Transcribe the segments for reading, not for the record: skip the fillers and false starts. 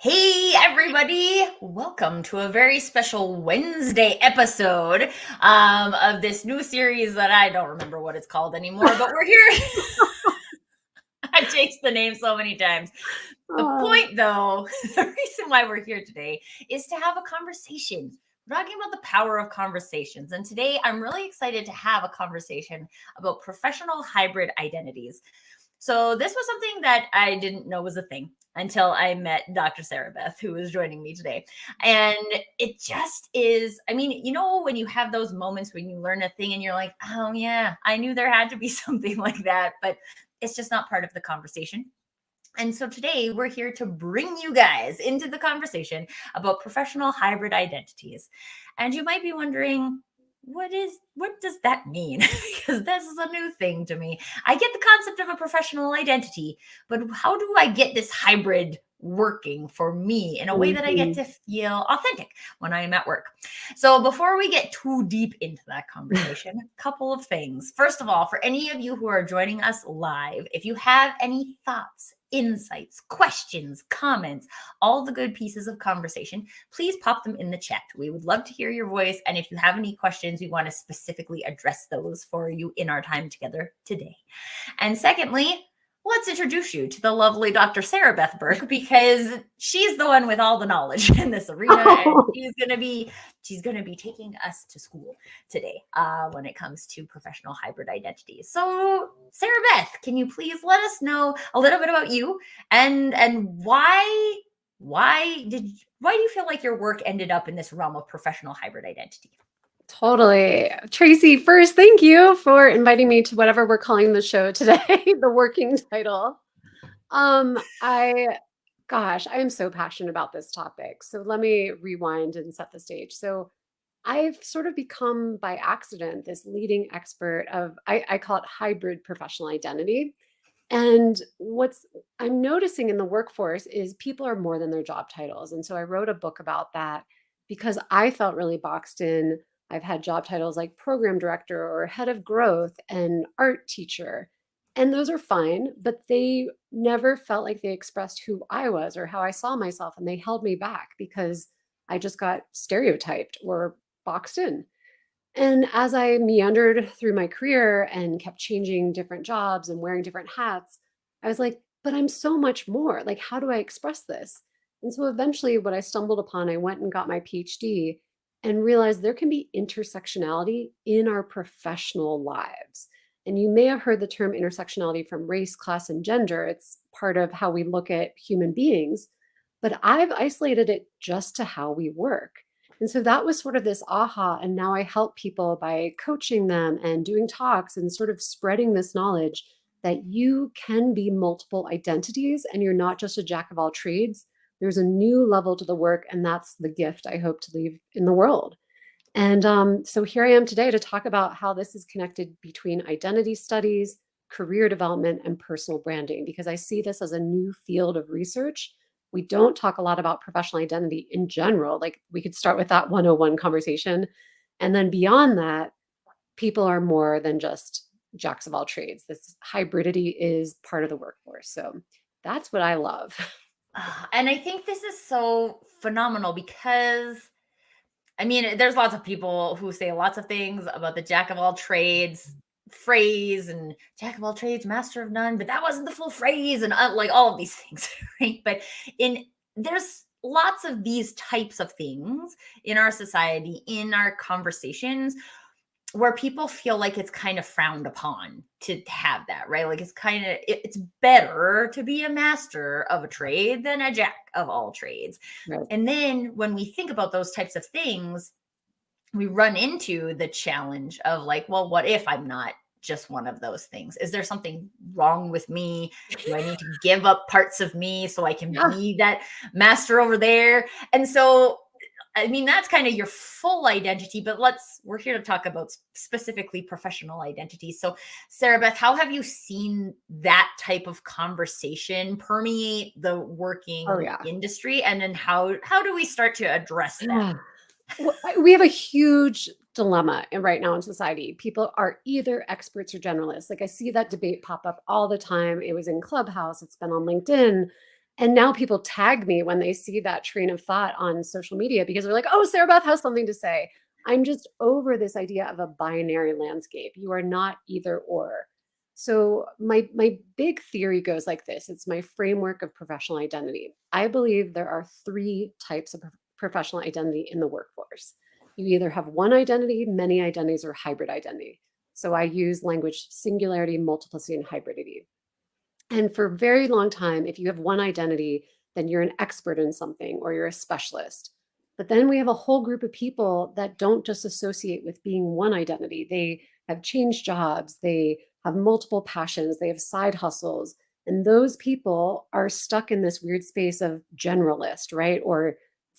Hey, everybody! Welcome to a very special Wednesday episode of this new series that I don't remember what it's called anymore, but we're here. I changed the name so many times. The Oh, point, though, the reason why we're here today is to have a conversation. We're talking about the power of conversations. And today I'm really excited to have a conversation about professional hybrid identities. So this was something that I didn't know was a thing until I met Dr. Sarabeth, who is joining me today. And it just is, I mean, when you have those moments when you learn a thing and you're like, oh, yeah, I knew there had to be something like that, but it's just not part of the conversation. And so today we're here to bring you guys into the conversation about professional hybrid identities. And you might be wondering, what does that mean? Because this is a new thing to me. I get the concept of a professional identity, but how do I get this hybrid working for me in a way that I get mhm. to feel authentic when I am at work? So before we get too deep into that conversation, a couple of things. First of all, for any of you who are joining us live, if you have any thoughts, insights, questions, comments, all the good pieces of conversation, please pop them in the chat. We would love to hear your voice. And if you have any questions, we want to specifically address those for you in our time together today. And secondly, let's introduce you to the lovely Dr. Sarabeth Berk because she's the one with all the knowledge in this arena, and she's gonna be taking us to school today when it comes to professional hybrid identities. So, Sarabeth, can you please let us know a little bit about you and why do you feel like your work ended up in this realm of professional hybrid identity? Totally. Tracy, first, thank you for inviting me to whatever we're calling the show today, the working title. Um, I, I am so passionate about this topic. So let me rewind and set the stage. So I've sort of become by accident this leading expert of, I call it hybrid professional identity. And what's I'm noticing in the workforce is people are more than their job titles. And so I wrote a book about that because I felt really boxed in. I've had job titles like program director or head of growth and art teacher. And those are fine, but they never felt like they expressed who I was or how I saw myself. And they held me back because I just got stereotyped or boxed in. And as I meandered through my career and kept changing different jobs and wearing different hats, I was like, but I'm so much more. Like, how do I express this? And so eventually, what I stumbled upon, I went and got my PhD and realized there can be intersectionality in our professional lives. And you may have heard the term intersectionality from race, class, and gender. It's part of how we look at human beings, but I've isolated it just to how we work. And so that was sort of this aha. And now I help people by coaching them and doing talks and sort of spreading this knowledge that you can be multiple identities and you're not just a jack of all trades. There's a new level to the work, and that's the gift I hope to leave in the world. And so here I am today to talk about how this is connected between identity studies, career development, and personal branding, because I see this as a new field of research. We don't talk a lot about professional identity in general. Like we could start with that 101 conversation. And then beyond that, people are more than just jacks of all trades. This hybridity is part of the workforce. So that's what I love. And I think this is so phenomenal because I mean, there's lots of people who say lots of things about the jack of all trades phrase and jack of all trades, master of none, but that wasn't the full phrase and like all of these things, right? But in there's lots of these types of things in our society, in our conversations where people feel like it's kind of frowned upon to have that, right? Like it's better to be a master of a trade than a jack of all trades. Right. And then when we think about those types of things, we run into the challenge of like, well, what if I'm not just one of those things? Is there something wrong with me? Do I need to give up parts of me so I can Yeah. be that master over there? And so I mean, that's kind of your full identity, but we're here to talk about specifically professional identities. So, Sarah Beth, how have you seen that type of conversation permeate the Oh, working yeah. industry? And then how do we start to address that? We have a huge dilemma right now in society. People are either experts or generalists. Like I see that debate pop up all the time. It was in Clubhouse, it's been on LinkedIn. And now people tag me when they see that train of thought on social media because they're like, oh, Sarabeth has something to say. I'm just over this idea of a binary landscape. You are not either or. So my big theory goes like this. It's my framework of professional identity. I believe there are three types of professional identity in the workforce. You either have one identity, many identities, or hybrid identity. So I use language singularity, multiplicity, and hybridity. And for a very long time, if you have one identity, then you're an expert in something or you're a specialist. But then we have a whole group of people that don't just associate with being one identity. They have changed jobs, they have multiple passions, they have side hustles. And those people are stuck in this weird space of generalist, right? Or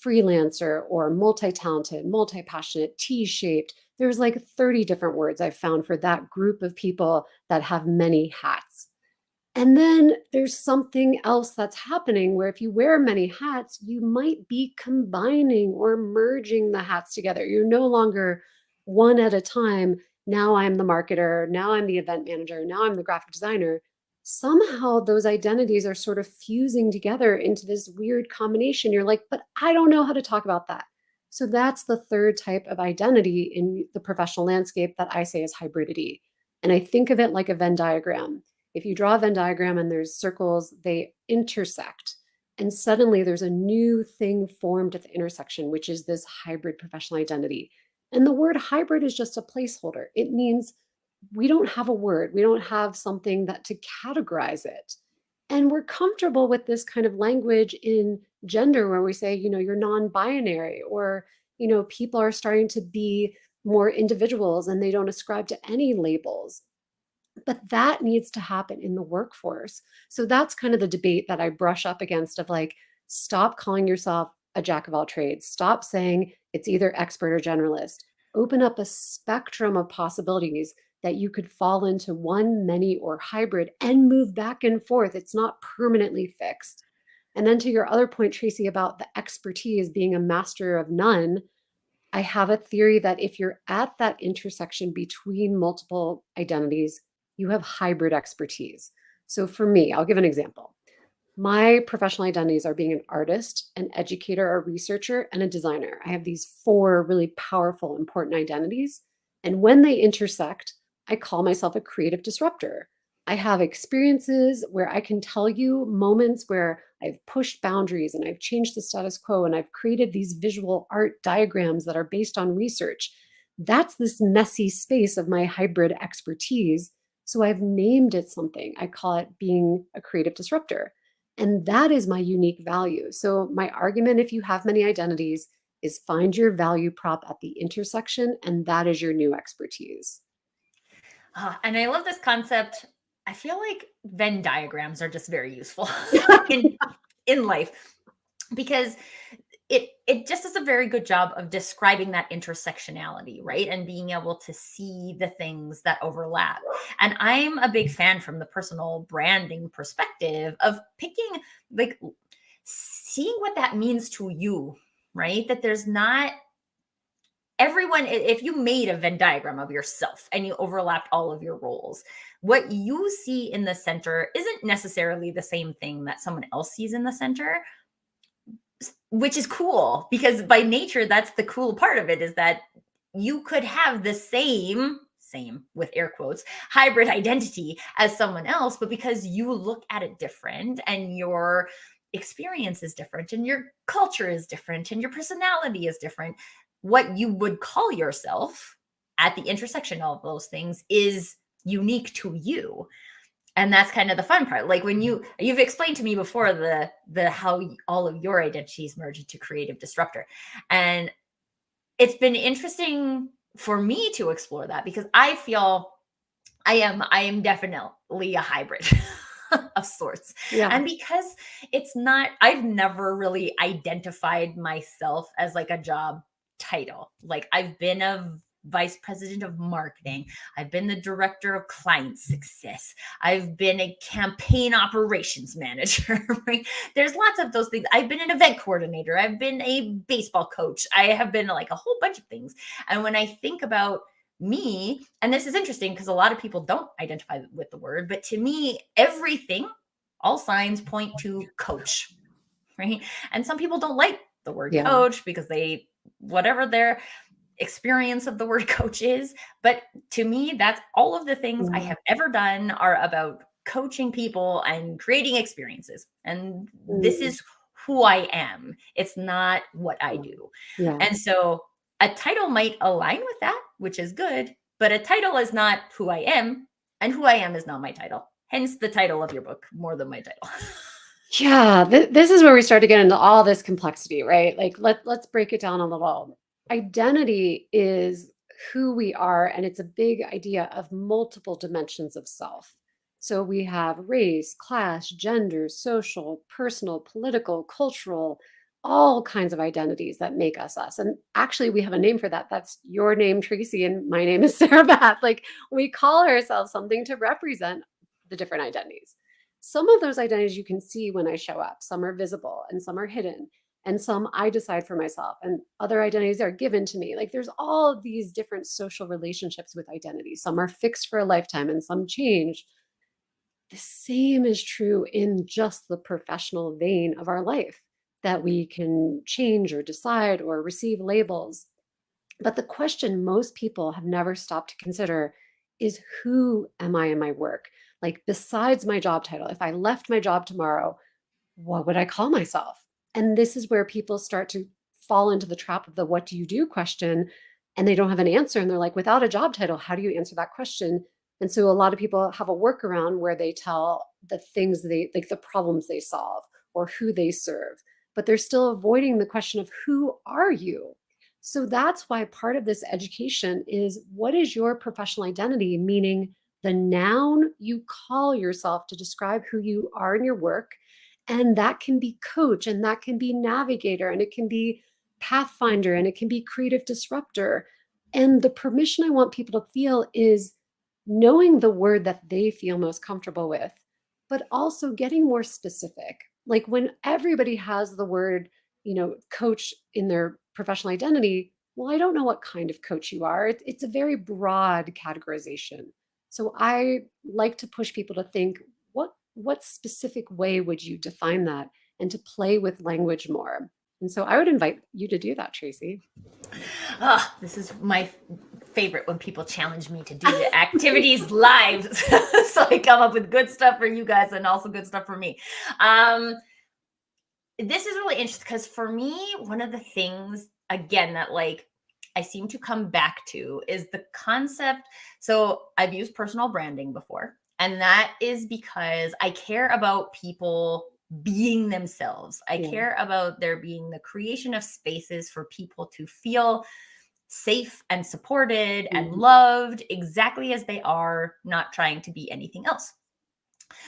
freelancer or multi talented, multi passionate, T shaped. There's like 30 different words I've found for that group of people that have many hats. And then there's something else that's happening where if you wear many hats, you might be combining or merging the hats together. You're no longer one at a time. Now I'm the marketer. Now I'm the event manager. Now I'm the graphic designer. Somehow those identities are sort of fusing together into this weird combination. You're like, but I don't know how to talk about that. So that's the third type of identity in the professional landscape that I say is hybridity. And I think of it like a Venn diagram. If you draw a Venn diagram and there's circles, they intersect. And suddenly there's a new thing formed at the intersection, which is this hybrid professional identity. And the word hybrid is just a placeholder. It means we don't have a word, we don't have something that to categorize it. And we're comfortable with this kind of language in gender where we say, you're non-binary, or, people are starting to be more individuals and they don't ascribe to any labels. But that needs to happen in the workforce. So that's kind of the debate that I brush up against of like, stop calling yourself a jack of all trades. Stop saying it's either expert or generalist. Open up a spectrum of possibilities that you could fall into one, many, or hybrid and move back and forth. It's not permanently fixed. And then to your other point, Tracy, about the expertise being a master of none, I have a theory that if you're at that intersection between multiple identities, you have hybrid expertise. So for me, I'll give an example. My professional identities are being an artist, an educator, a researcher, and a designer. I have these four really powerful, important identities. And when they intersect, I call myself a creative disruptor. I have experiences where I can tell you moments where I've pushed boundaries and I've changed the status quo and I've created these visual art diagrams that are based on research. That's this messy space of my hybrid expertise. So I've named it something. I call it being a creative disruptor. And that is my unique value. So my argument, if you have many identities, is find your value prop at the intersection, and that is your new expertise. And I love this concept. I feel like Venn diagrams are just very useful in life because it just does a very good job of describing that intersectionality, right? And being able to see the things that overlap. And I'm a big fan from the personal branding perspective of picking, like, seeing what that means to you, right? That there's not everyone, if you made a Venn diagram of yourself and you overlapped all of your roles, what you see in the center isn't necessarily the same thing that someone else sees in the center, which is cool because by nature, that's the cool part of it, is that you could have the same with air quotes hybrid identity as someone else, but because you look at it different and your experience is different and your culture is different and your personality is different, what you would call yourself at the intersection of those things is unique to you. And that's kind of the fun part. Like when you've explained to me before the how all of your identities merge into creative disruptor. And it's been interesting for me to explore that because I feel I am definitely a hybrid of sorts. Yeah. And because I've never really identified myself as like a job title. Like I've been a vice president of marketing. I've been the director of client success. I've been a campaign operations manager, right? There's lots of those things. I've been an event coordinator. I've been a baseball coach. I have been like a whole bunch of things. And when I think about me, and this is interesting because a lot of people don't identify with the word, but to me, everything all signs point to coach, right? And some people don't like the word Yeah. coach because whatever their experience of the word coach is. But to me, that's all of the things I have ever done are about coaching people and creating experiences. And this Mm, is who I am. It's not what I do. yeah. And so a title might align with that, which is good, but a title is not who I am, and who I am is not my title. Hence the title of your book, more than my title. Yeah, this is where we start to get into all this complexity, right? Like let's break it down a little. Identity is who we are, and it's a big idea of multiple dimensions of self. So we have race, class, gender, social, personal, political, cultural, all kinds of identities that make us us. And actually, we have a name for that. That's your name, Tracy, and my name is Sarah Beth. Like we call ourselves something to represent the different identities. Some of those identities you can see when I show up. Some are visible and some are hidden. And some I decide for myself, and other identities are given to me. Like there's all of these different social relationships with identity. Some are fixed for a lifetime and some change. The same is true in just the professional vein of our life, that we can change or decide or receive labels. But the question most people have never stopped to consider is, who am I in my work? Like, besides my job title, if I left my job tomorrow, what would I call myself? And this is where people start to fall into the trap of the what do you do question, and they don't have an answer. And they're like, without a job title, how do you answer that question? And so a lot of people have a workaround where they tell the things they like, the problems they solve or who they serve, but they're still avoiding the question of who are you? So that's why part of this education is, what is your professional identity? Meaning the noun you call yourself to describe who you are in your work. And that can be coach, and that can be navigator, and it can be pathfinder, and it can be creative disruptor. And the permission I want people to feel is knowing the word that they feel most comfortable with, but also getting more specific. Like when everybody has the word, coach in their professional identity, well, I don't know what kind of coach you are. It's a very broad categorization. So I like to push people to think, what specific way would you define that, and to play with language more. And so I would invite you to do that, Tracy. Oh, this is my favorite when people challenge me to do the activities live. So I come up with good stuff for you guys and also good stuff for me. This is really interesting because for me, one of the things, again, that like I seem to come back to is the concept. So I've used personal branding before, and that is because I care about people being themselves. I Yeah. care about there being the creation of spaces for people to feel safe and supported and Mhm. loved exactly as they are, not trying to be anything else.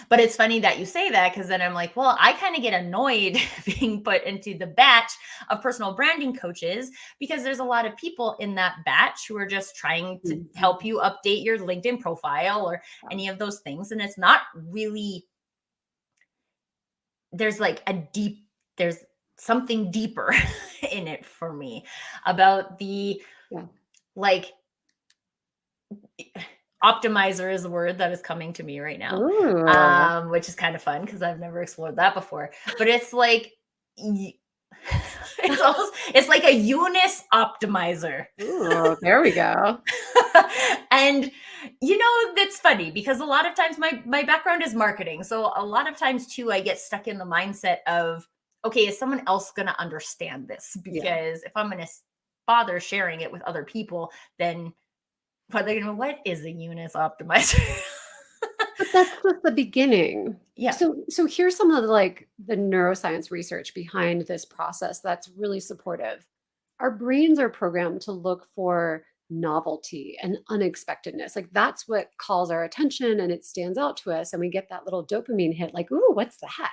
But it's funny that you say that, because then I'm like, well, I kind of get annoyed being put into the batch of personal branding coaches, because there's a lot of people in that batch who are just trying to Mhm. help you update your LinkedIn profile or any of those things. And it's not really, there's like there's something deeper in it for me about the Yeah. like optimizer is a word that is coming to me right now, Ooh. which is kind of fun because I've never explored that before. But it's like, it's like a Eunice optimizer. Ooh, there we go. And that's funny because a lot of times my background is marketing, so a lot of times too I get stuck in the mindset of, okay, is someone else going to understand this? Yeah. Because if I'm going to bother sharing it with other people, then but they're gonna, what is a Eunice optimizer? But that's just the beginning. Yeah. So here's some of the neuroscience research behind this process that's really supportive. Our brains are programmed to look for novelty and unexpectedness. Like that's what calls our attention and it stands out to us. And we get that little dopamine hit, like, ooh, what's that?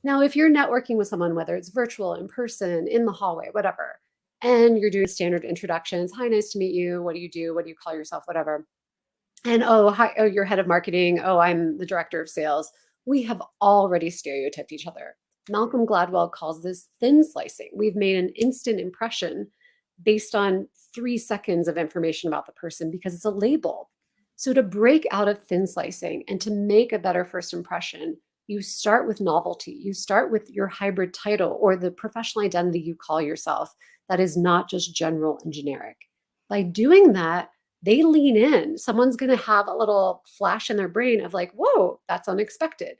Now, if you're networking with someone, whether it's virtual, in person, in the hallway, whatever, and you're doing standard introductions, hi, nice to meet you. What do you do? What do you call yourself? Whatever. And oh, hi, oh, you're head of marketing. Oh, I'm the director of sales. We have already stereotyped each other. Malcolm Gladwell calls this thin slicing. We've made an instant impression based on 3 seconds of information about the person because it's a label. So to break out of thin slicing and to make a better first impression, you start with novelty. You start with your hybrid title or the professional identity you call yourself that is not just general and generic. By doing that, they lean in. Someone's going to have a little flash in their brain of like, whoa, that's unexpected.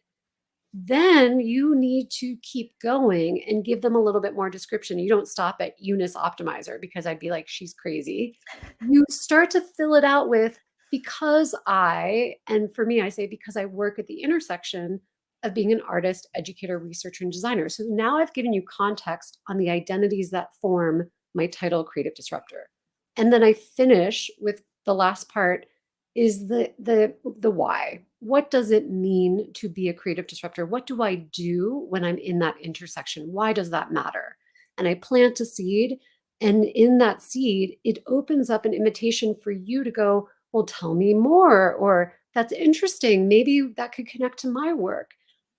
Then you need to keep going and give them a little bit more description. You don't stop at Eunice Optimizer because I'd be like, she's crazy. You start to fill it out with because and for me, I say because I work at the intersection of being an artist, educator, researcher, and designer. So now I've given you context on the identities that form my title, Creative Disruptor. And then I finish with the last part is the why. What does it mean to be a creative disruptor? What do I do when I'm in that intersection? Why does that matter? And I plant a seed, and in that seed, it opens up an invitation for you to go, well, tell me more, or that's interesting. Maybe that could connect to my work.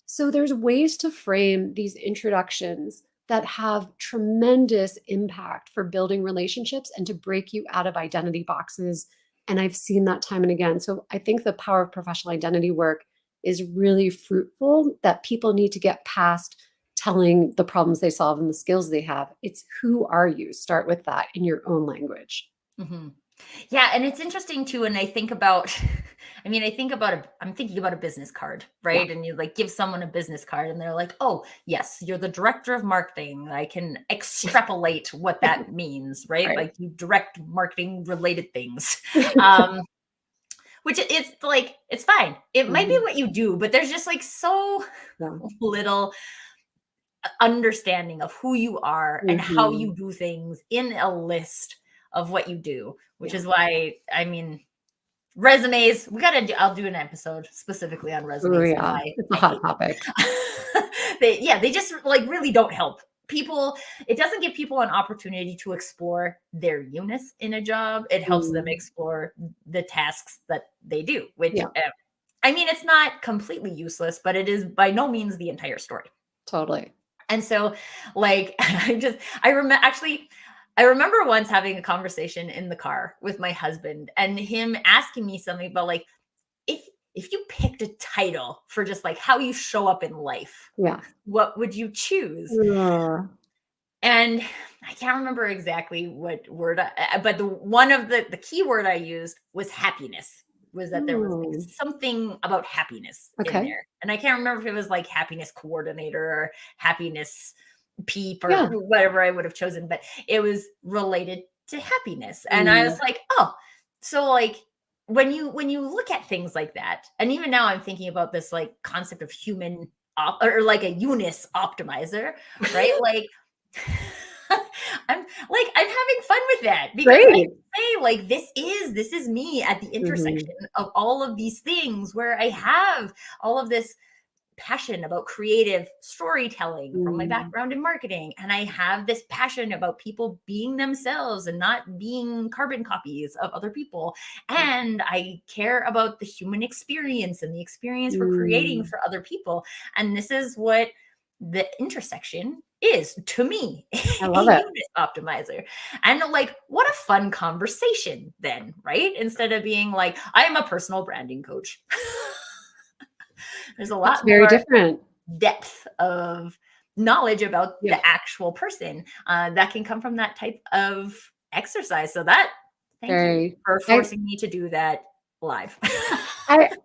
So there's ways to frame these introductions that have tremendous impact for building relationships and to break you out of identity boxes. And I've seen that time and again. So I think the power of professional identity work is really fruitful, that people need to get past telling the problems they solve and the skills they have. It's who are you? Start with that in your own language. Mhm. Yeah, and it's interesting too, and I think about I'm thinking about a business card, Yeah. right? And you like give someone a business card and they're like, "Oh, yes, you're the director of marketing." I can extrapolate what that means, right? Right. Like you direct marketing related things. Um, which it's like it's fine. It might be Mhm. what you do, but there's just like so Yeah. little understanding of who you are and how Mhm. you do things in a list of what you do, which Yeah. is why resumes, I'll do an episode specifically on Oh, resumes and yeah. why It's a I hot hate them. topic. They just like really don't help people. It doesn't give people an opportunity to explore their uniqueness in a job. It helps them Mm. explore the tasks that they do, which Yeah, it's not completely useless, but it is by no means the entire story. totally. And so, like, I remember once having a conversation in the car with my husband and him asking me something about like if if you picked a title for just like how you show up in life, Yeah. what would you choose? Ugh. And I can't remember exactly what word, but the one of the key word I used was happiness. Was that there was like Mm. something about happiness in Okay. there, and I can't remember if it was like happiness coordinator or happiness peep or Yeah. whatever I would have chosen, but it was related to happiness, and I was Mm. like, oh, so like when you look at things like that, and even now I'm thinking about this like concept of human or like a Eunice optimizer, right? Like I'm having fun with that because I Great. can say like this is me at the Mhm. intersection of all of these things where I have all of this passion about creative storytelling from my Mm. background in marketing, and I have this passion about people being themselves and not being carbon copies of other people, Yeah. and I care about the human experience and the experience we're creating Mm. for other people, and this is what the intersection is to me. I A love it. unit optimizer. And like what a fun conversation then, right? Instead of being like I'm a personal branding coach. There's a That's lot very more different. depth of knowledge about Yeah. the actual person that can come from that type of exercise. So that, thank you Very. for I forcing me to do that live.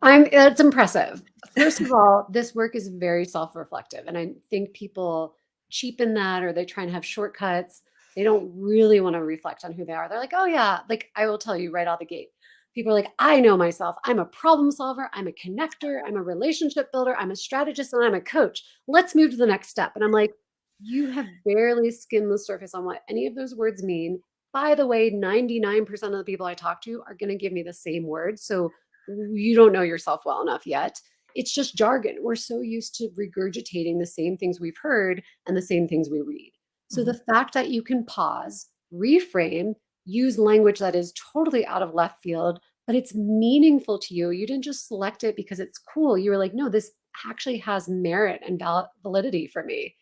I'm it's impressive. First of all, this work is very self-reflective, and I think people cheapen that or they try and have shortcuts. They don't really want to reflect on who they are. They're like, "Oh yeah," like I will tell you right out the gate. People are like, "I know myself. I'm a problem solver, I'm a connector, I'm a relationship builder, I'm a strategist, and I'm a coach. Let's move to the next step." And I'm like, "You have barely skimmed the surface on what any of those words mean." By the way, 99% of the people I talk to are going to give me the same words. So you don't know yourself well enough yet. It's just jargon. We're so used to regurgitating the same things we've heard and the same things we read. So the Mhm. fact that you can pause, reframe, use language that is totally out of left field, but it's meaningful to you. You didn't just select it because it's cool. You were like, no, this actually has merit and validity for me.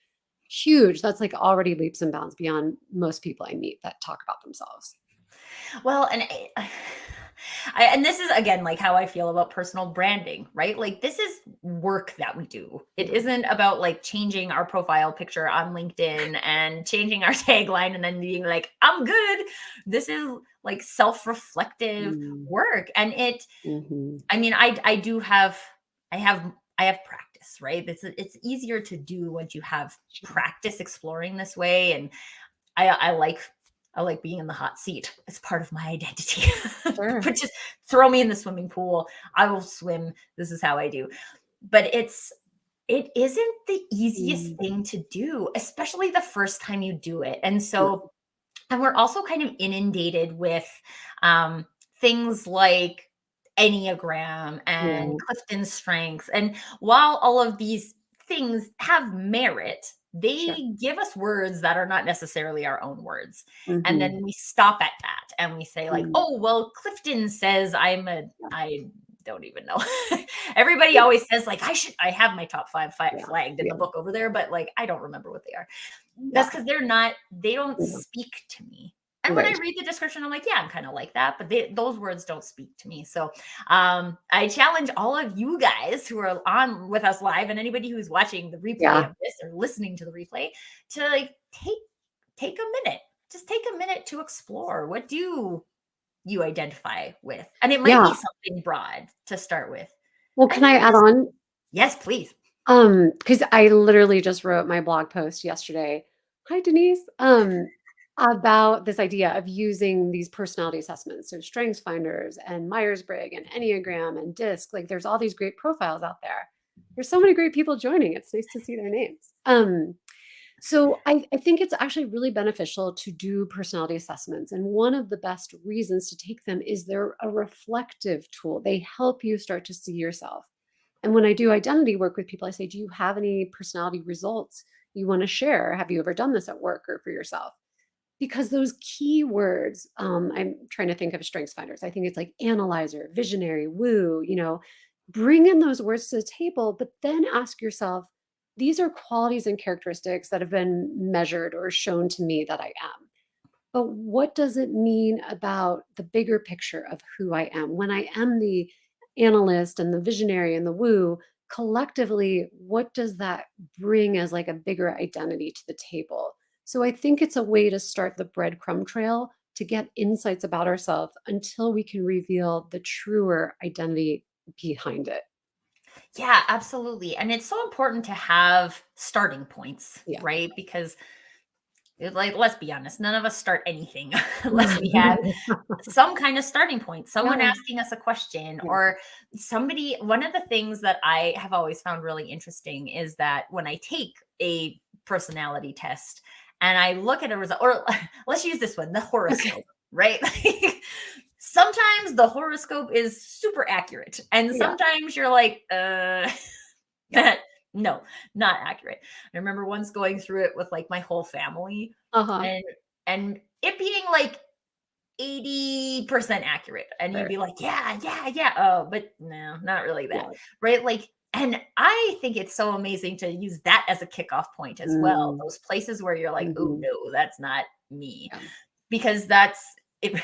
Huge. That's like already leaps and bounds beyond most people I meet that talk about themselves. Well, and And this is again like how I feel about personal branding, right? Like this is work that we do. It Yeah. isn't about like changing our profile picture on LinkedIn and changing our tagline and then being like, I'm good. This is like self-reflective Mm, work. And mhm. I mean, I do have, I have, I have practice, right? It's easier to do once you have Sure. practice exploring this way. And I like being in the hot seat. It's part of my identity. Sure. But just throw me in the swimming pool. I will swim. This is how I do. But it isn't the easiest Mm, thing to do, especially the first time you do it. And yeah, so, and we're also kind of inundated with um, things like Enneagram and yeah. Clifton Strengths. And while all of these things have merit, Sure. they give us words that are not necessarily our own words. And Mhm. then we stop at that and we say, like, Mm, oh, well, Clifton says yeah. I don't even know. Everybody always says, like, I have my top five Yeah. flagged in the Yeah. book over there, but like, I don't remember what they are. That's Yeah. because they don't Yeah. speak to me. And when I Right. read the description, I'm like, yeah, I'm kind of like that, but those words don't speak to me. So I challenge all of you guys who are on with us live and anybody who's watching the replay Yeah. of this or listening to the replay to like take a minute. Just take a minute to explore. What do you identify with? And it might be Yeah. something broad to start with. Well, And can I then add just on? yes, please. Because I literally just wrote my blog post yesterday. Hi, Denise. About this idea of using these personality assessments, so Strengths Finders and Myers-Briggs and Enneagram and DISC. Like, there's all these great profiles out there. There's so many great people joining. It's nice to see their names. So I think it's actually really beneficial to do personality assessments. And one of the best reasons to take them is they're a reflective tool. They help you start to see yourself. And when I do identity work with people, I say, do you have any personality results you want to share? Have you ever done this at work or for yourself? Because those keywords, I'm trying to think of strengths finders. I think it's like analyzer, visionary, woo, bring in those words to the table, but then ask yourself, these are qualities and characteristics that have been measured or shown to me that I am. But what does it mean about the bigger picture of who I am? When I am the analyst and the visionary and the woo, collectively, what does that bring as like a bigger identity to the table? So I think it's a way to start the breadcrumb trail to get insights about ourselves until we can reveal the truer identity behind it. Yeah, absolutely. And it's so important to have starting points, Yeah. right? Because like let's be honest, none of us start anything unless we have some kind of starting point, someone Yeah. asking us a question Yeah. or somebody. One of the things that I have always found really interesting is that when I take a personality test and I look at a result, or let's use this one, the Okay. horoscope, right? Sometimes the horoscope is super accurate and Yeah. sometimes you're like Yeah. that no, not accurate. I remember once going through it with like my whole family Uh-huh. and it being like 80% accurate. And you'd Sure. be like, yeah, yeah, yeah. Oh, but no, not really that. Yeah. Right. Like, and I think it's so amazing to use that as a kickoff point as well. Mm. Those places where you're like, oh Mhm. no, that's not me. Yeah. Because that's it,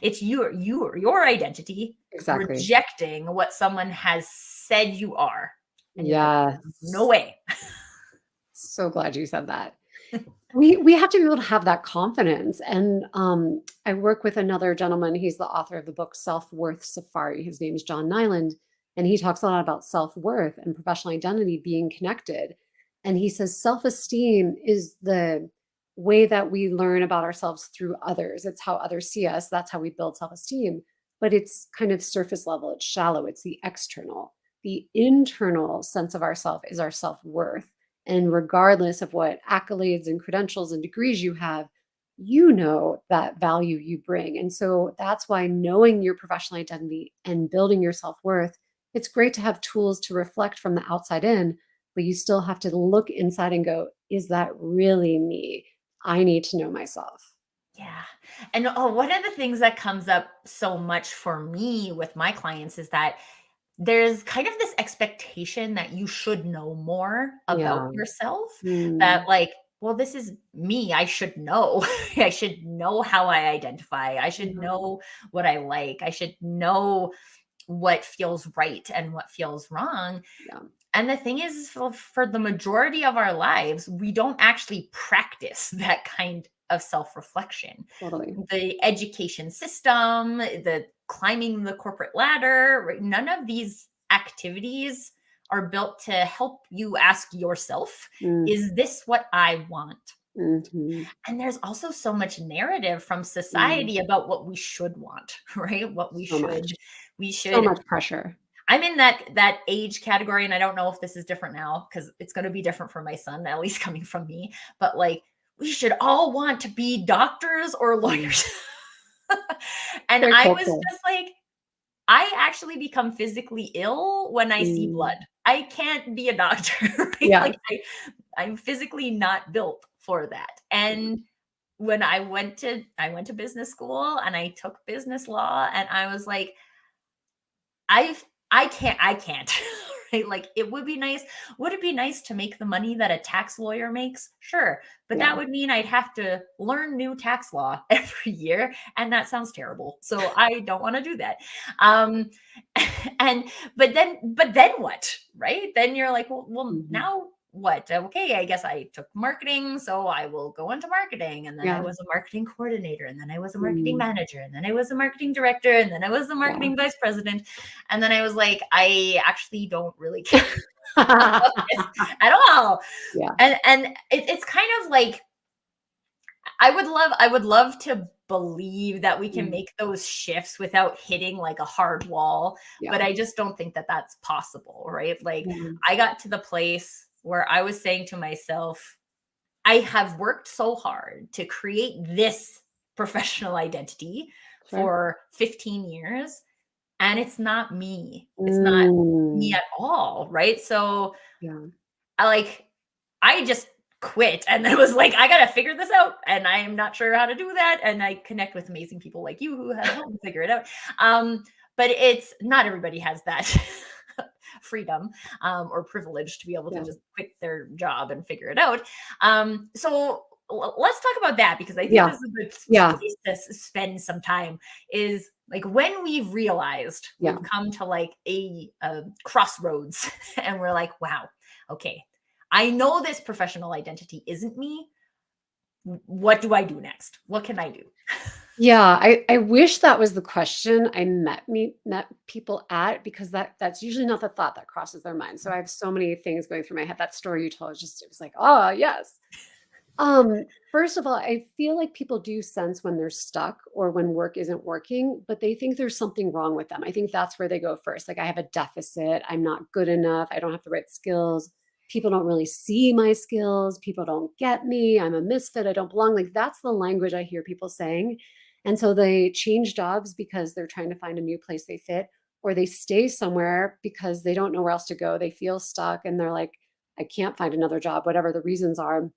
it's your identity Exactly. rejecting what someone has said you are. And you're like, no Yes. way. So glad you said that. We have to be able to have that confidence. And I work with another gentleman. He's the author of the book Self-Worth Safari. His name is John Nyland. And he talks a lot about self-worth and professional identity being connected. And he says self-esteem is the way that we learn about ourselves through others. It's how others see us. That's how we build self-esteem. But it's kind of surface level, it's shallow, it's the external. The internal sense of ourself is our self-worth. And regardless of what accolades and credentials and degrees you have, you know that value you bring. And so that's why knowing your professional identity and building your self worth, it's great to have tools to reflect from the outside in, but you still have to look inside and go, is that really me? I need to know myself. Yeah. And one of the things that comes up so much for me with my clients is that there's kind of this expectation that you should know more about Yeah. yourself, that Mm, like well, this is me. I should know. I should know how I identify. I should Mhm. know what I like. I should know what feels right and what feels wrong. Yeah, And the thing is, for the majority of our lives, we don't actually practice that kind of self reflection. totally. The education system, the climbing the corporate ladder, right? None of these activities are built to help you ask yourself, Mm, is this what I want? mhm, And there's also so much narrative from mm, society about what we should want, right? What so much. we So should much pressure. I'm in that age category, and I don't know if this is different now because it's going to be different for my son, at least coming from me. But like, we should all want to be doctors or Mm, lawyers. And very I was cultural. just like, I actually become physically ill when I see blood. Mm, I can't be a doctor, right? yes. Like I'm physically not built for that. Yeah. And when I went to business school and I took business law, and I was like, I can't. Right? Like, it would be nice. Would it be nice to make the money that a tax lawyer makes? Sure. But Yeah. that would mean I'd have to learn new tax law every year. And that sounds terrible. So I don't want to do that. Um, and but then what? Right? Then you're like, well, Mhm. now what? Okay, I guess I took marketing, so I will go into marketing. And then I Yeah. was a marketing coordinator, and then I was a marketing Mm, manager, and then I was a marketing director, and then I was the yeah. marketing vice president. And then I was like, I actually don't really care about this at all. Yeah. And it's kind of like, I would love to believe that we can Mm, make those shifts without hitting like a hard wall, yeah. but I just don't think that that's possible, right? Like, Yeah. I got to the place where I was saying to myself, I have worked so hard to create this professional identity Sure. for 15 years, and it's not me. It's not me Mm, at all, right? So yeah. I like I just quit, and then was like, I gotta figure this out, and I am not sure how to do that. And I connect with amazing people like you who have helped me figure it out. But it's not everybody has that freedom, or privilege to be able to Yeah. just quit their job and figure it out. So let's talk about that, because I think Yeah. this is a good Yeah. place to spend some time. Is like, when we've realized Yeah. we've come to like a crossroads, and we're like, wow, okay, I know this professional identity isn't me. What do I do next? What can I do? Yeah, I wish that was the question I met people at, because that's usually not the thought that crosses their mind. So I have so many things going through my head. That story you told, it was like, oh yes. First of all, I feel like people do sense when they're stuck or when work isn't working, but they think there's something wrong with them. I think that's where they go first. Like, I have a deficit, I'm not good enough, I don't have the right skills. People don't really see my skills, people don't get me, I'm a misfit, I don't belong. Like, that's the language I hear people saying. And so they change jobs because they're trying to find a new place they fit, or they stay somewhere because they don't know where else to go. They feel stuck and they're like, I can't find another job, whatever the reasons are.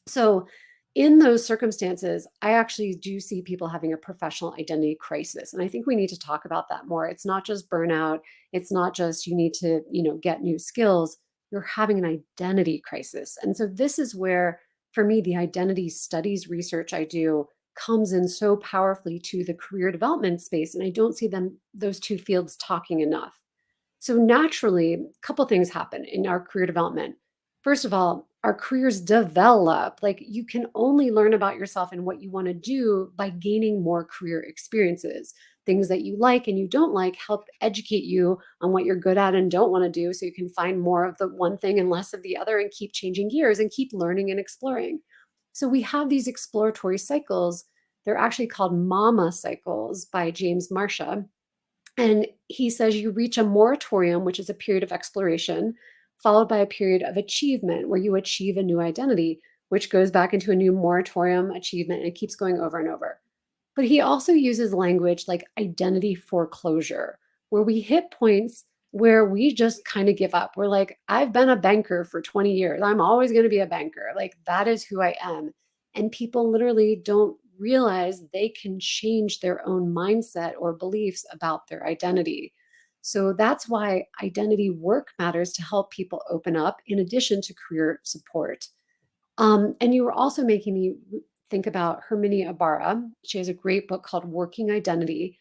So, in those circumstances, I actually do see people having a professional identity crisis. And I think we need to talk about that more. It's not just burnout, it's not just you need to, get new skills. You're having an identity crisis. And so this is where, for me, the identity studies research I do comes in so powerfully to the career development space. And I don't see those two fields talking enough. So naturally, a couple things happen in our career development. First of all, our careers develop. Like, you can only learn about yourself and what you want to do by gaining more career experiences. Things that you like and you don't like help educate you on what you're good at and don't want to do, so you can find more of the one thing and less of the other and keep changing gears and keep learning and exploring. So we have these exploratory cycles. They're actually called mama cycles by James Marsha, and he says you reach a moratorium, which is a period of exploration, followed by a period of achievement where you achieve a new identity, which goes back into a new moratorium achievement, and it keeps going over and over. But he also uses language like identity foreclosure, where we hit points where we just kind of give up. We're like, I've been a banker for 20 years. I'm always going to be a banker. Like, that is who I am. And people literally don't realize they can change their own mindset or beliefs about their identity. So that's why identity work matters, to help people open up in addition to career support. And you were also making me think about Hermione Ibarra. She has a great book called Working Identity,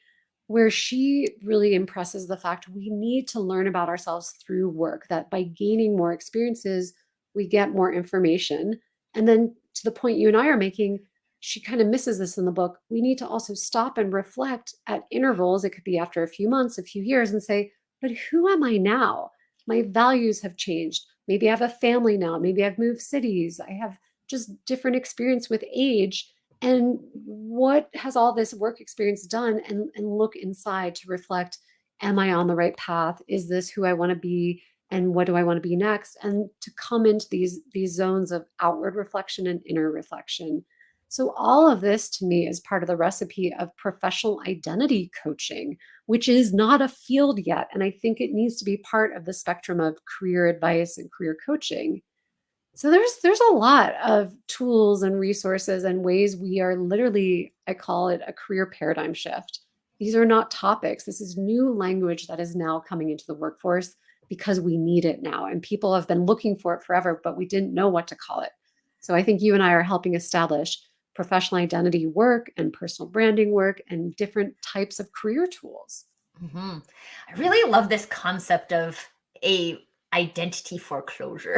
where she really impresses the fact we need to learn about ourselves through work, that by gaining more experiences, we get more information. And then to the point you and I are making, she kind of misses this in the book. We need to also stop and reflect at intervals. It could be after a few months, a few years, and say, but who am I now? My values have changed. Maybe I have a family now. Maybe I've moved cities. I have just different experience with age. And what has all this work experience done? And look inside to reflect, am I on the right path? Is this who I want to be? And what do I want to be next? And to come into these zones of outward reflection and inner reflection. So all of this to me is part of the recipe of professional identity coaching, which is not a field yet. And I think it needs to be part of the spectrum of career advice and career coaching. So there's a lot of tools and resources and ways we are literally, I call it a career paradigm shift. These are not topics. This is new language that is now coming into the workforce because we need it now. And people have been looking for it forever, but we didn't know what to call it. So I think you and I are helping establish professional identity work and personal branding work and different types of career tools. I really love this concept of a identity foreclosure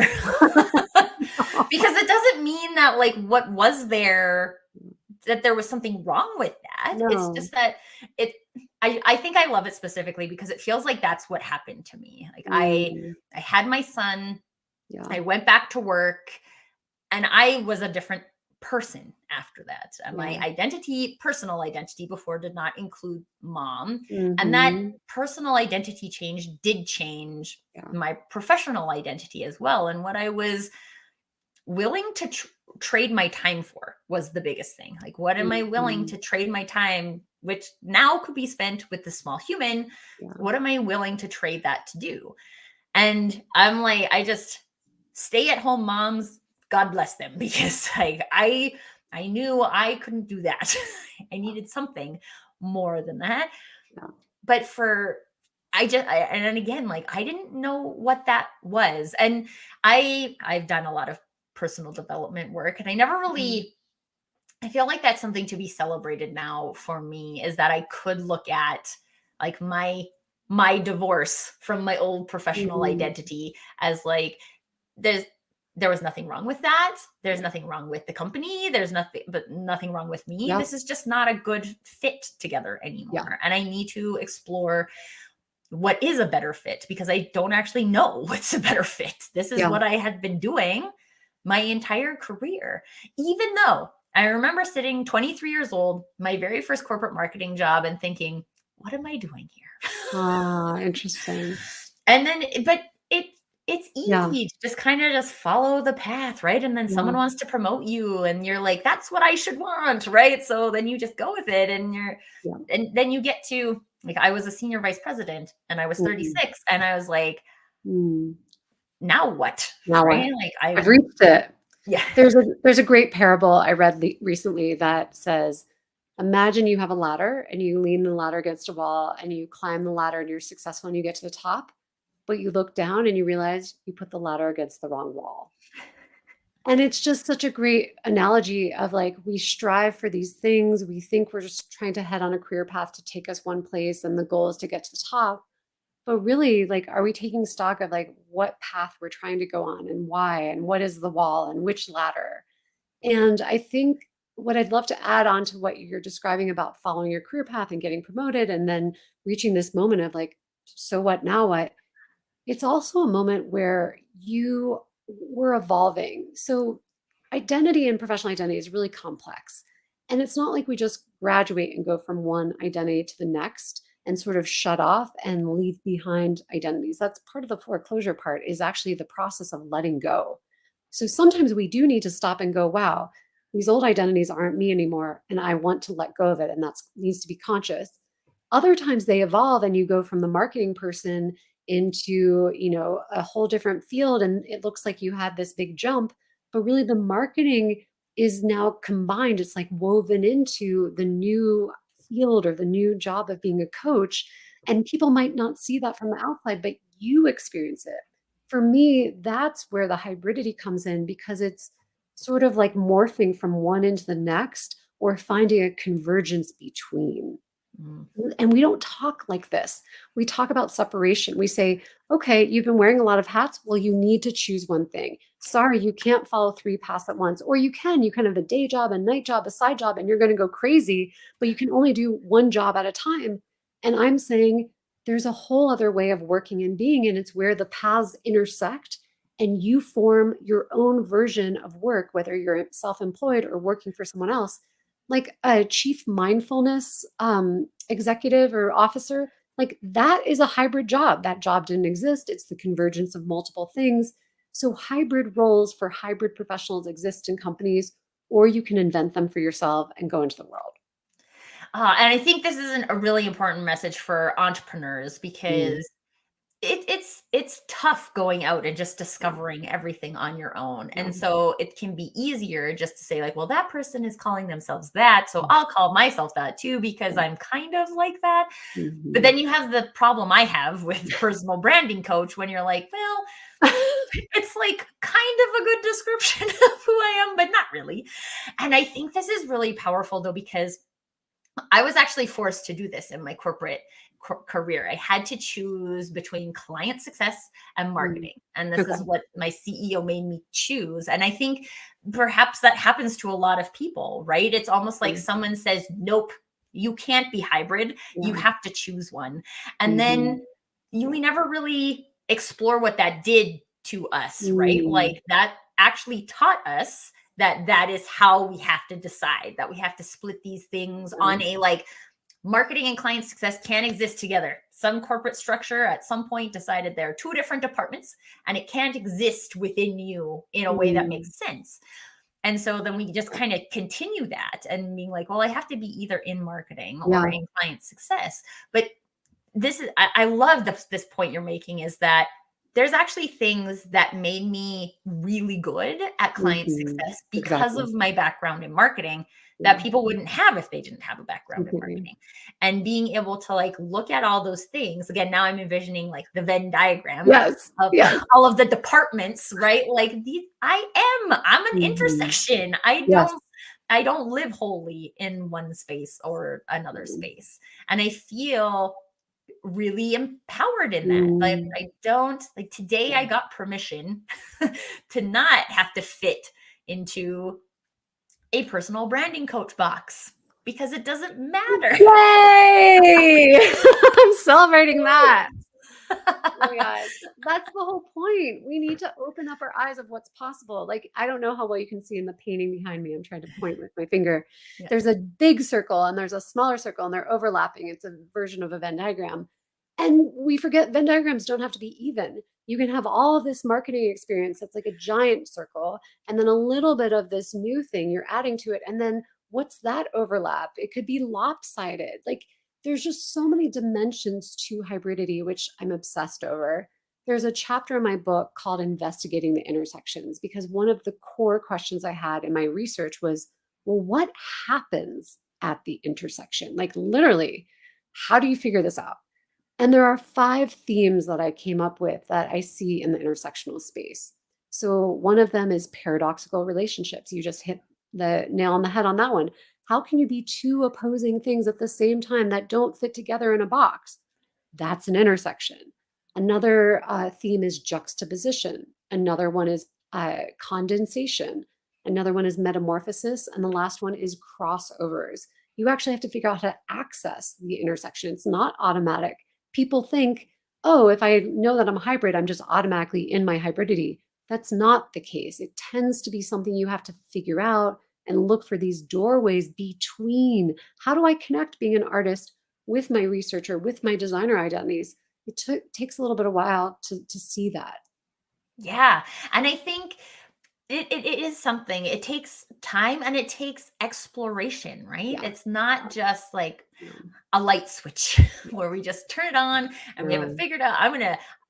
because it doesn't mean that like what was there that there was something wrong with that. It's No. just that it I think I love it specifically because it feels like that's what happened to me. Like Mm, I had my son, yeah. I went back to work, and I was a different person after that. My Yeah. identity, personal identity before did not include mom. And that Hmm. personal identity change did change Yeah. my professional identity as well. And what I was willing to trade my time for was the biggest thing. Like, what am I willing Mhm. to trade my time, which now could be spent with the small human? Yeah. What am I willing to trade that to do? And I'm like, I just stay at home moms, God bless them, because like I knew I couldn't do that. I needed something more than that. Yeah. But for and then again, like I didn't know what that was. And I've done a lot of personal development work, and I never Mhm. really, I feel like that's something to be celebrated now for me, is that I could look at like my divorce from my old professional Mhm. identity as like there's there was nothing wrong with that. There's Yeah. nothing wrong with the company. There's nothing wrong with me. Yeah. This is just not a good fit together Yeah. anymore. And I need to explore what is a better fit because I don't actually know what's a better fit. This is Yeah. what I had been doing my entire career. Even though I remember sitting 23 years old, my very first corporate marketing job, and thinking, what am I doing here? Ah, interesting. And then, but it, it's Yeah. easy to just kind of just follow the path, right? And then Yeah. someone wants to promote you and you're like, that's what I should want, right? So then you just go with it Yeah. and then you get to like I was a senior vice president and I was Mhm. 36 and I was like, Mm. now what? Now Right? what? Like I've I've reached it. yeah. There's a great parable I read recently that says, imagine you have a ladder and you lean the ladder against a wall and you climb the ladder and you're successful and you get to the top, but you look down and you realize you put the ladder against the wrong wall. And it's just such a great analogy of like we strive for these things. We think we're just trying to head on a career path to take us one place and the goal is to get to the top. But really, like, are we taking stock of like what path we're trying to go on and why and what is the wall and which ladder? And I think what I'd love to add on to what you're describing about following your career path and getting promoted and then reaching this moment of like, so what now what? It's also a moment where you were evolving. So, identity and professional identity is really complex. And it's not like we just graduate and go from one identity to the next and sort of shut off and leave behind identities. That's part of the foreclosure part is actually the process of letting go. So sometimes we do need to stop and go, wow, these old identities aren't me anymore and I want to let go of it and that needs to be conscious. Other times they evolve and you go from the marketing person into, a whole different field and it looks like you had this big jump, but really the marketing is now combined. It's like woven into the new field or the new job of being a coach. And people might not see that from the outside, but you experience it. For me, that's where the hybridity comes in because it's sort of like morphing from one into the next or finding a convergence between. Mm. And we don't talk like this. We talk about separation. We say, okay, you've been wearing a lot of hats. Well, you need to choose one thing. Sorry, you can't follow 3 paths at once. Or you can, you can have a day job, a night job, a side job, and you're going to go crazy, but you can only do one job at a time. And I'm saying there's a whole other way of working and being, and it's where the paths intersect and you form your own version of work, whether you're self employed or working for someone else. Like a chief mindfulness executive or officer, like that is a hybrid job. That job didn't exist. It's the convergence of multiple things. So hybrid roles for hybrid professionals exist in companies, or you can invent them for yourself and go into the world. And I think this is a really important message for entrepreneurs Mm, because it's tough going out and just yeah, discovering everything on your own. yeah. And so it can be easier just to say like, well, that person is calling themselves that, so Mm, I'll call myself that too because yeah. I'm kind of like that. But Mhm. then you have the problem I have with personal branding coach when you're like, well, it's like kind of a good description of who I am, but not really. And I think this is really powerful though because I was actually forced to do this in my corporate career. I had to choose between client success and Mm, marketing. And this okay. is what my CEO made me choose. And I think perhaps that happens to a lot of people, right? It's almost like Mm, someone says, nope, you can't be hybrid. You yeah. have to choose one. And Mhm. then we Yeah. never really explore what that did to us, right? Mm, Like that actually taught us that that is how we have to decide, that we have to split these things yeah. on a like marketing and client success can't exist together. Some corporate structure at some point decided there are two different departments and it can't exist within you in a way that Mm, makes sense. And so then we just kind of continue that and being like, well, I have to be either in marketing or yeah. in client success. But this is I love this point you're making is that there's actually things that made me really good at client Mhm. success because Exactly. of my background in marketing that Yeah. people wouldn't have if they didn't have a background in Completely. marketing. And being able to like look at all those things again, now I'm envisioning like the Venn diagram Yes. of Yes. all of the departments, right? Like these I'm an Mhm. intersection. Yes. I don't live wholly in one space or another Mm. space. And I feel really empowered in that. Like Mm. I don't like today Yeah. I got permission to not have to fit into a personal branding coach box because it doesn't matter. Yay! I'm celebrating that. Oh my gosh. That's the whole point. We need to open up our eyes of what's possible. Like, I don't know how well you can see in the painting behind me. I'm trying to point with my finger. Yeah. There's a big circle and there's a smaller circle and they're overlapping. It's a version of a Venn diagram. And we forget Venn diagrams don't have to be even. You can have all of this marketing experience that's like a giant circle, and then a little bit of this new thing you're adding to it. And then what's that overlap? It could be lopsided. Like, there's just so many dimensions to hybridity, which I'm obsessed over. There's a chapter in my book called Investigating the Intersections, because one of the core questions I had in my research was, well, what happens at the intersection? Like, literally, how do you figure this out? And there are 5 themes that I came up with that I see in the intersectional space. So one of them is paradoxical relationships. You just hit the nail on the head on that one. How can you be two opposing things at the same time that don't fit together in a box? That's an intersection. Another theme is juxtaposition. Another one is condensation. Another one is metamorphosis. And the last one is crossovers. You actually have to figure out how to access the intersection. It's not automatic. People think, oh, if I know that I'm a hybrid, I'm just automatically in my hybridity. That's not the case. It tends to be something you have to figure out and look for these doorways between. How do I connect being an artist with my researcher, with my designer identities? Takes a little bit of while to see that. Yeah. And I think it is something. It takes time and it takes exploration, right? Yeah. It's not just like Yeah. a light switch where we just turn it on and we Yeah. haven't figured out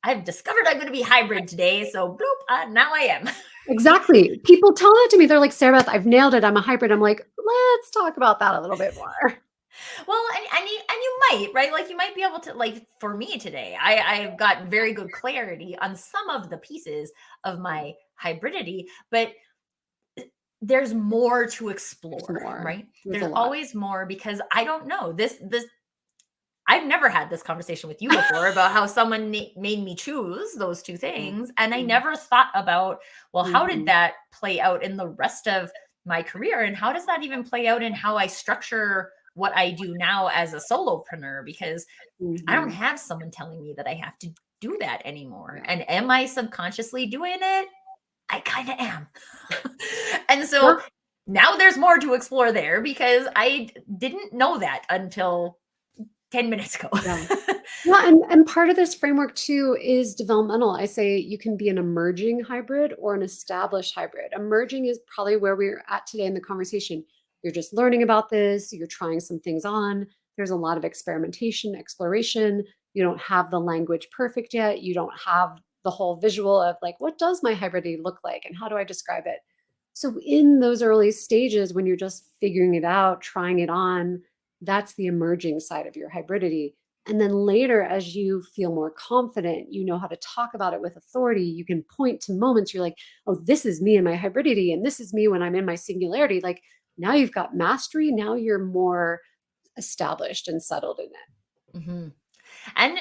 I've discovered I'm gonna be hybrid today. So bloop, now I am. Exactly. People tell that to me. They're like, Sarabeth, I've nailed it. I'm a hybrid. I'm like, let's talk about that a little bit more. Well, and you might, right? Like you might be able to like for me today, I've got very good clarity on some of the pieces of my hybridity, but there's more to explore, There's more. right? There's There's a lot. always more, because I don't know this. I've never had this conversation with you before about how someone made me choose those two things. And I never thought about, well, how did that play out in the rest of my career? And how does that even play out in how I structure what I do now as a solopreneur? Because I don't have someone telling me that I have to do that anymore. And am I subconsciously doing it? I kind of am. And so now there's more to explore there, because I didn't know that until 10 minutes ago. Yeah, and part of this framework too is developmental. I say you can be an emerging hybrid or an established hybrid. Emerging is probably where we're at today in the conversation. You're just learning about this, you're trying some things on. There's a lot of experimentation, exploration. You don't have the language perfect yet. You don't have the whole visual of like, what does my hybridity look like and how do I describe it? So in those early stages, when you're just figuring it out, trying it on, that's the emerging side of your hybridity. And then later, as you feel more confident, you know how to talk about it with authority, you can point to moments you're like, oh, this is me in my hybridity, and this is me when I'm in my singularity. Like now you've got mastery, now you're more established and settled in it. Mm-hmm. And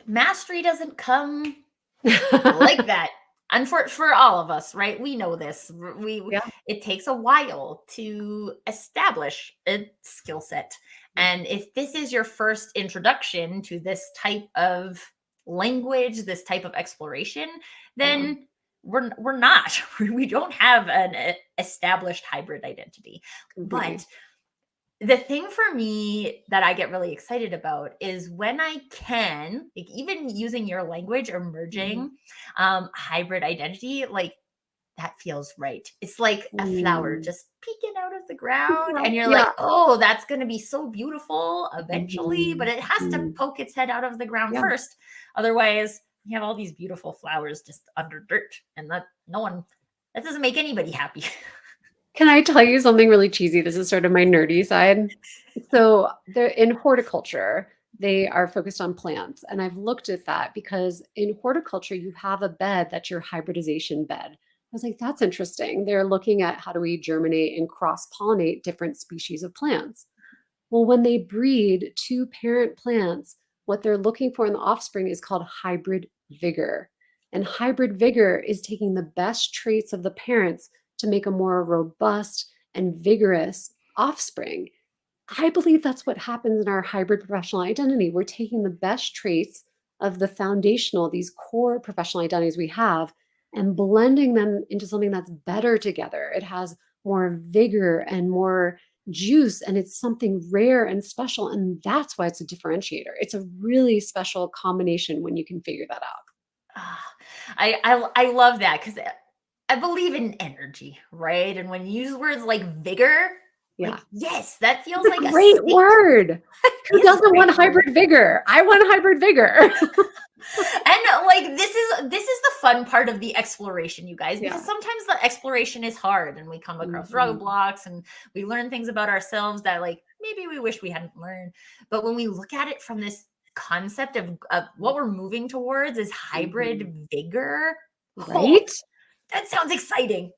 mastery doesn't come like that. And for all of us, right? We know this. It takes a while to establish a skill set. And if this is your first introduction to this type of language, this type of exploration, then we're not. We don't have an established hybrid identity. But the thing for me that I get really excited about is when I can, like even using your language, emerging hybrid identity, like that feels right. It's like a flower just peeking out of the ground, and you're like, oh, that's going to be so beautiful eventually, but it has to poke its head out of the ground first. Otherwise, you have all these beautiful flowers just under dirt, and that doesn't make anybody happy. Can I tell you something really cheesy? This is sort of my nerdy side. So in horticulture, they are focused on plants. And I've looked at that because in horticulture, you have a bed that's your hybridization bed. I was like, that's interesting. They're looking at how do we germinate and cross-pollinate different species of plants. Well, when they breed two parent plants, what they're looking for in the offspring is called hybrid vigor. And hybrid vigor is taking the best traits of the parents to make a more robust and vigorous offspring. I believe that's what happens in our hybrid professional identity. We're taking the best traits of the foundational, these core professional identities we have, and blending them into something that's better together. It has more vigor and more juice, and it's something rare and special. And that's why it's a differentiator. It's a really special combination when you can figure that out. I love that, because I believe in energy, right? And when you use words like vigor, like, yes, that feels like a great word. Who doesn't want hybrid vigor? I want hybrid vigor. And like this is the fun part of the exploration, you guys, because sometimes the exploration is hard and we come across roadblocks and we learn things about ourselves that like maybe we wish we hadn't learned. But when we look at it from this concept of what we're moving towards is hybrid vigor, right? That sounds exciting.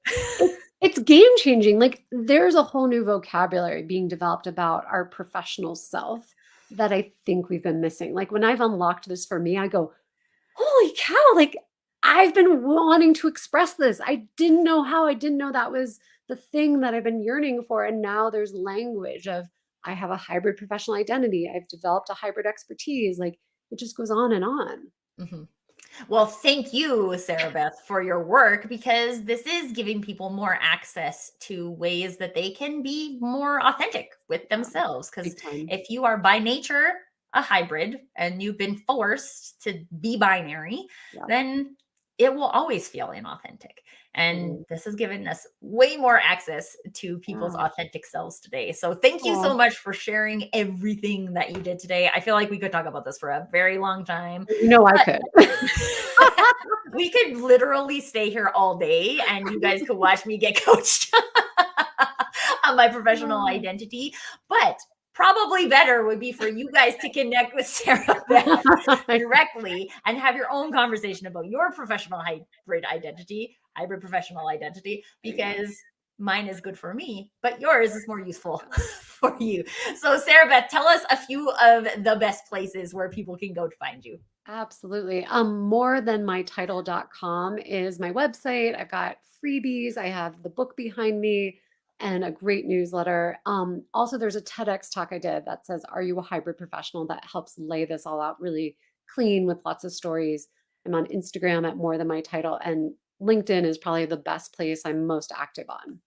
It's game changing. Like there's a whole new vocabulary being developed about our professional self that I think we've been missing. Like when I've unlocked this for me, I go, holy cow, like I've been wanting to express this. I didn't know how. I didn't know that was the thing that I've been yearning for. And now there's language of I have a hybrid professional identity. I've developed a hybrid expertise. Like it just goes on and on. Mm-hmm. Well, thank you, Sarabeth, for your work, because this is giving people more access to ways that they can be more authentic with themselves. Because if you are by nature a hybrid and you've been forced to be binary, then it will always feel inauthentic. And this has given us way more access to people's authentic selves today. So thank you so much for sharing everything that you did today. I feel like we could talk about this for a very long time. You know, I could. We could literally stay here all day and you guys could watch me get coached on my professional identity. But probably better would be for you guys to connect with Sarabeth directly and have your own conversation about your professional hybrid professional identity, because mine is good for me, but yours is more useful for you. So Sarabeth, tell us a few of the best places where people can go to find you. Absolutely. Morethanmytitle.com is my website. I've got freebies. I have the book behind me and a great newsletter. Also, there's a TEDx talk I did that says, "Are you a hybrid professional?" that helps lay this all out really clean with lots of stories. I'm on Instagram at More Than My Title, and LinkedIn is probably the best place I'm most active on.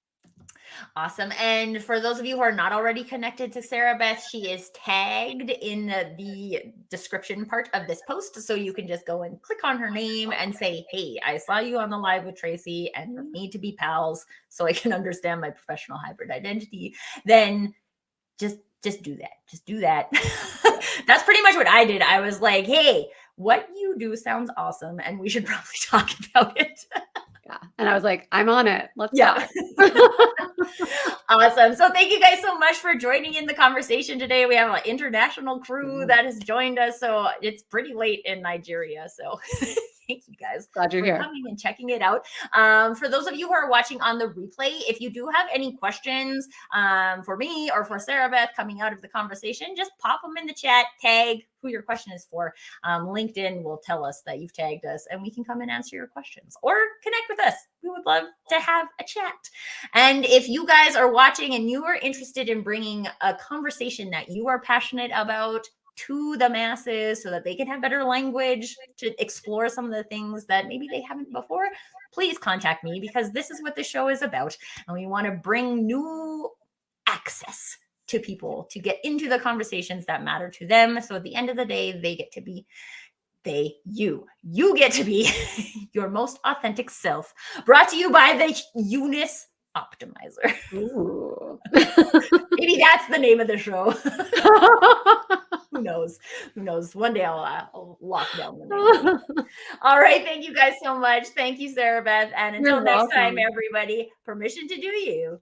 Awesome. And for those of you who are not already connected to Sarabeth, she is tagged in the description part of this post. So you can just go and click on her name and say, hey, I saw you on the live with Tracy and we need to be pals so I can understand my professional hybrid identity. Then just do that. Just do that. That's pretty much what I did. I was like, hey, what you do sounds awesome and we should probably talk about it. Yeah. And I was like, I'm on it. Let's Yeah. talk. Awesome. So thank you guys so much for joining in the conversation today. We have an international crew that has joined us. So it's pretty late in Nigeria. So thank you guys Glad you're for here. coming and checking it out. For those of you who are watching on the replay, if you do have any questions for me or for Sarabeth coming out of the conversation, just pop them in the chat, tag who your question is for. LinkedIn will tell us that you've tagged us and we can come and answer your questions or connect with us. We would love to have a chat. And if you guys are watching and you are interested in bringing a conversation that you are passionate about to the masses so that they can have better language to explore some of the things that maybe they haven't before, please contact me because this is what the show is about. And we want to bring new access to people to get into the conversations that matter to them. So at the end of the day, they get to be you get to be your most authentic self. Brought to you by the Eunice Optimizer. Ooh. Maybe that's the name of the show. Who knows? One day I'll lock down the name. All right. Thank you guys so much. Thank you, Sarabeth. And until next time, everybody, permission to do you.